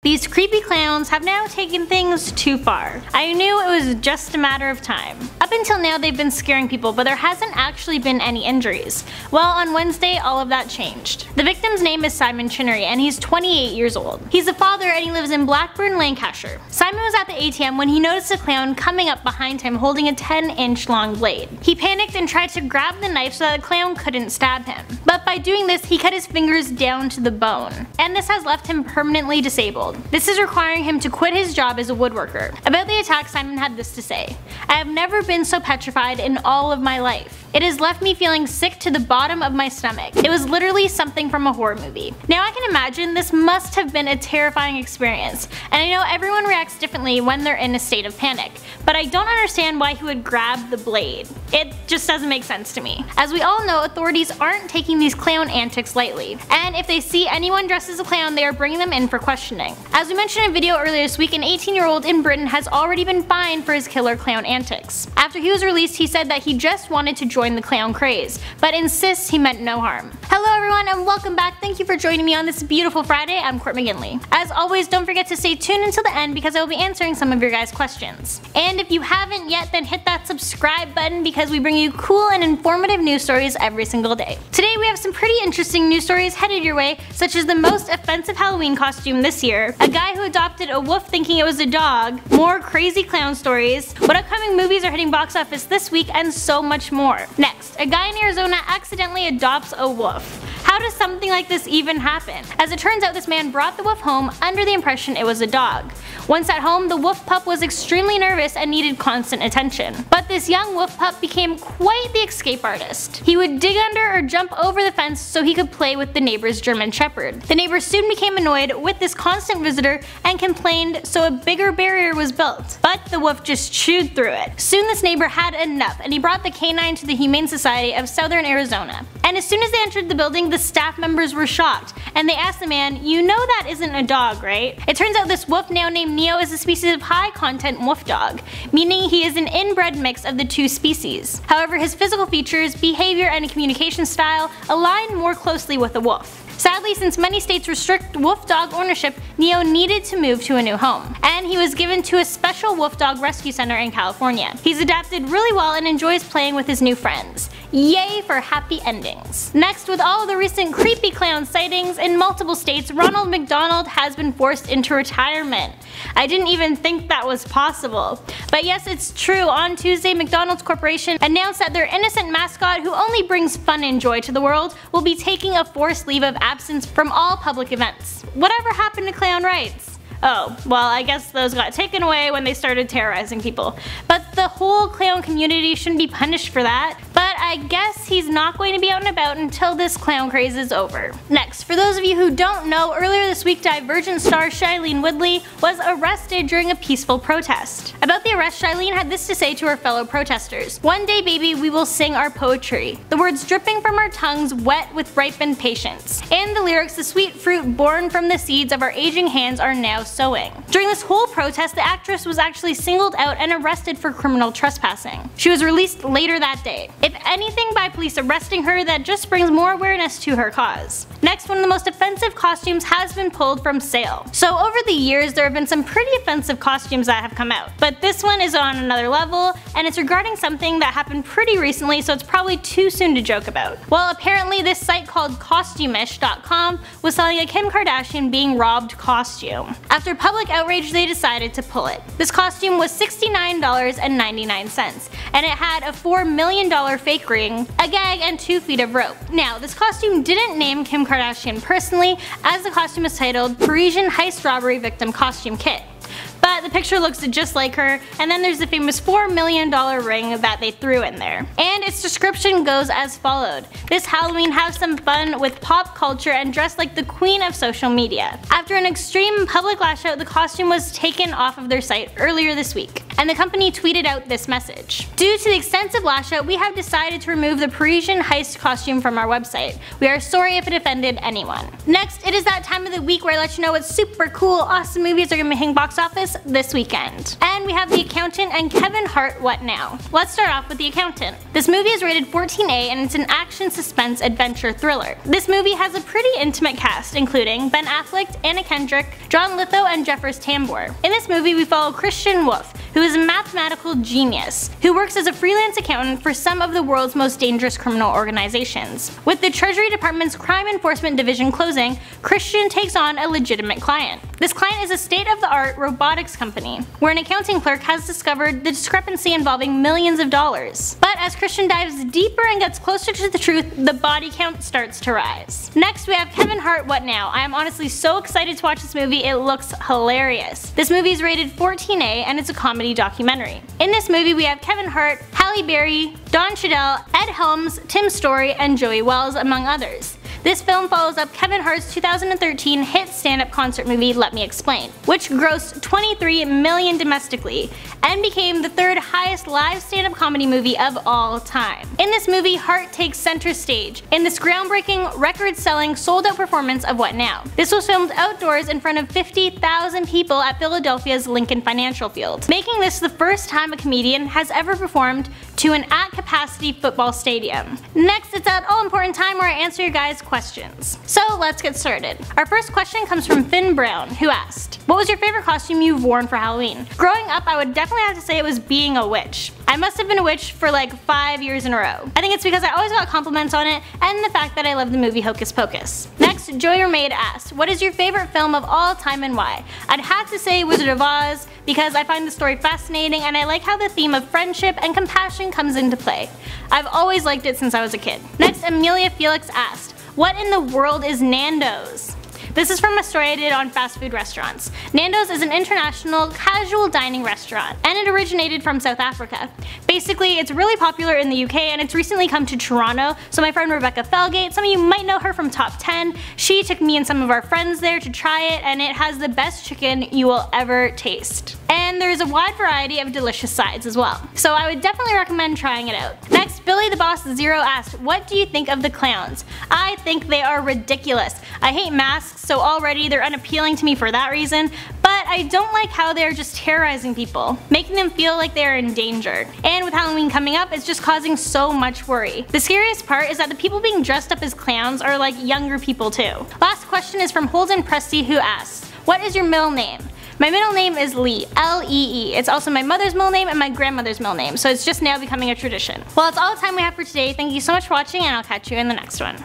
These creepy clowns have now taken things too far. I knew it was just a matter of time. Up until now they've been scaring people, but there hasn't actually been any injuries. Well, on Wednesday all of that changed. The victim's name is Chinery and he's 28 years old. He's a father and he lives in Blackburn, Lancashire. Simon was at the ATM when he noticed a clown coming up behind him holding a 10-inch long blade. He panicked and tried to grab the knife so that the clown couldn't stab him. But by doing this, he cut his fingers down to the bone. And this has left him permanently disabled. This is requiring him to quit his job as a woodworker. About the attack, Simon had this to say: "I have never been so petrified in all of my life. It has left me feeling sick to the bottom of my stomach. It was literally something from a horror movie." Now I can imagine this must have been a terrifying experience, and I know everyone reacts differently when they're in a state of panic, but I don't understand why he would grab the blade. It just doesn't make sense to me. As we all know, authorities aren't taking these clown antics lightly, and if they see anyone dressed as a clown, they are bringing them in for questioning. As we mentioned in a video earlier this week, an 18-year-old in Britain has already been fined for his killer clown antics. After he was released, he said that he just wanted to join the clown craze, but insists he meant no harm. Hello everyone and welcome back. Thank you for joining me on this beautiful Friday. I'm Court McGinley. As always, don't forget to stay tuned until the end because I will be answering some of your guys' questions. And if you haven't yet, then hit that subscribe button because we bring you cool and informative news stories every single day. Today we have some pretty interesting news stories headed your way, such as the most offensive Halloween costume this year, a guy who adopted a wolf thinking it was a dog, more crazy clown stories, what upcoming movies are hitting box office this week, and so much more. Next, a guy in Arizona accidentally adopts a wolf. How does something like this even happen? As it turns out, this man brought the wolf home under the impression it was a dog. Once at home, the wolf pup was extremely nervous and needed constant attention. But this young wolf pup became quite the escape artist. He would dig under or jump over the fence so he could play with the neighbor's German Shepherd. The neighbor soon became annoyed with this constant visitor and complained, so a bigger barrier was built. But the wolf just chewed through it. Soon this neighbor had enough and he brought the canine to the Humane Society of Southern Arizona. And as soon as they entered the building, the staff members were shocked, and they asked the man, "You know that isn't a dog, right?" It turns out this wolf, now named Neo, is a species of high-content wolf dog, meaning he is an inbred mix of the two species. However, his physical features, behavior, and communication style align more closely with a wolf. Sadly, since many states restrict wolf dog ownership, Neo needed to move to a new home, and he was given to a special wolf dog rescue center in California. He's adapted really well and enjoys playing with his new friends. Yay for happy endings. Next, with all of the recent creepy clown sightings in multiple states, Ronald McDonald has been forced into retirement. I didn't even think that was possible. But yes, it's true. On Tuesday, McDonald's Corporation announced that their innocent mascot, who only brings fun and joy to the world, will be taking a forced leave of absence from all public events. Whatever happened to clown rights? Oh, well, I guess those got taken away when they started terrorizing people. But the whole clown community shouldn't be punished for that. But I guess he's not going to be out and about until this clown craze is over. Next, for those of you who don't know, earlier this week Divergent star Sailene Woodly was arrested during a peaceful protest. About the arrest, Sailene had this to say to her fellow protesters: "One day, baby, we will sing our poetry. The words dripping from our tongues, wet with ripened patience. And the lyrics, the sweet fruit born from the seeds of our aging hands are now sowing." During this whole protest, the actress was actually singled out and arrested for criminal trespassing. She was released later that day. If anything, by police arresting her, that just brings more awareness to her cause. Next, one of the most offensive costumes has been pulled from sale. So over the years, there have been some pretty offensive costumes that have come out, but this one is on another level, and it's regarding something that happened pretty recently, so it's probably too soon to joke about. Well, apparently this site called Costumeish.com was selling a Kim Kardashian being robbed costume. After public outrage, they decided to pull it. This costume was $69.99, and it had a $4 million fake ring, a gag, and 2 feet of rope. Now, this costume didn't name Kim Kardashian personally, as the costume is titled Parisian Heist Robbery Victim Costume Kit. But the picture looks just like her, and then there's the famous $4 million ring that they threw in there. And its description goes as followed: "This Halloween, have some fun with pop culture and dress like the queen of social media." After an extreme public lash out, the costume was taken off of their site earlier this week, and the company tweeted out this message: "Due to the extensive lash out, we have decided to remove the Parisian heist costume from our website. We are sorry if it offended anyone." Next, it is that time of the week where I let you know what super cool, awesome movies are going to be hitting box office this weekend. And we have The Accountant and Kevin Hart What Now? Let's start off with The Accountant. This movie is rated 14A and it's an action, suspense, adventure thriller. This movie has a pretty intimate cast, including Ben Affleck, Anna Kendrick, John Lithgow, and Jeffers Tambor. In this movie, we follow Christian Wolff, who is a mathematical genius, who works as a freelance accountant for some of the world's most dangerous criminal organizations. With the Treasury Department's Crime Enforcement Division closing, Christian takes on a legitimate client. This client is a state-of-the-art robotics company, where an accounting clerk has discovered the discrepancy involving millions of dollars. But as Christian dives deeper and gets closer to the truth, the body count starts to rise. Next, we have Kevin Hart What Now? I am honestly so excited to watch this movie, it looks hilarious. This movie is rated 14A and it's a comedy documentary. In this movie, we have Kevin Hart, Halle Berry, Don Cheadle, Ed Helms, Tim Story, and Joey Wells, among others. This film follows up Kevin Hart's 2013 hit stand-up concert movie Let Me Explain, which grossed $23 million domestically and became the third highest live stand-up comedy movie of all time. In this movie, Hart takes center stage in this groundbreaking, record-selling, sold-out performance of What Now? This was filmed outdoors in front of 50,000 people at Philadelphia's Lincoln Financial Field, making this the first time a comedian has ever performed to an at-capacity football stadium. Next, it's that all-important time where I answer your guys' questions. So let's get started. Our first question comes from Finn Brown, who asked, what was your favorite costume you've worn for Halloween? Growing up, I would definitely have to say it was being a witch. I must have been a witch for like 5 years in a row. I think it's because I always got compliments on it and the fact that I love the movie Hocus Pocus. Next, Joy Maid asked, what is your favorite film of all time and why? I'd have to say Wizard of Oz because I find the story fascinating and I like how the theme of friendship and compassion comes into play. I've always liked it since I was a kid. Next, Amelia Felix asked, what in the world is Nando's? This is from a story I did on fast food restaurants. Nando's is an international casual dining restaurant, and it originated from South Africa. Basically, it's really popular in the UK and it's recently come to Toronto, so my friend Rebecca Felgate, some of you might know her from Top 10, she took me and some of our friends there to try it, and it has the best chicken you will ever taste. And there's a wide variety of delicious sides as well. So I would definitely recommend trying it out. Next, Billy the Boss Zero asked, what do you think of the clowns? I think they are ridiculous. I hate masks, so already they're unappealing to me for that reason, but I don't like how they're just terrorizing people, making them feel like they are endangered. And with Halloween coming up, it's just causing so much worry. The scariest part is that the people being dressed up as clowns are like younger people too. Last question is from Holden Presti, who asks, what is your middle name? My middle name is Lee, L-E-E. It's also my mother's middle name and my grandmother's middle name, so it's just now becoming a tradition. Well, that's all the time we have for today. Thank you so much for watching, and I'll catch you in the next one.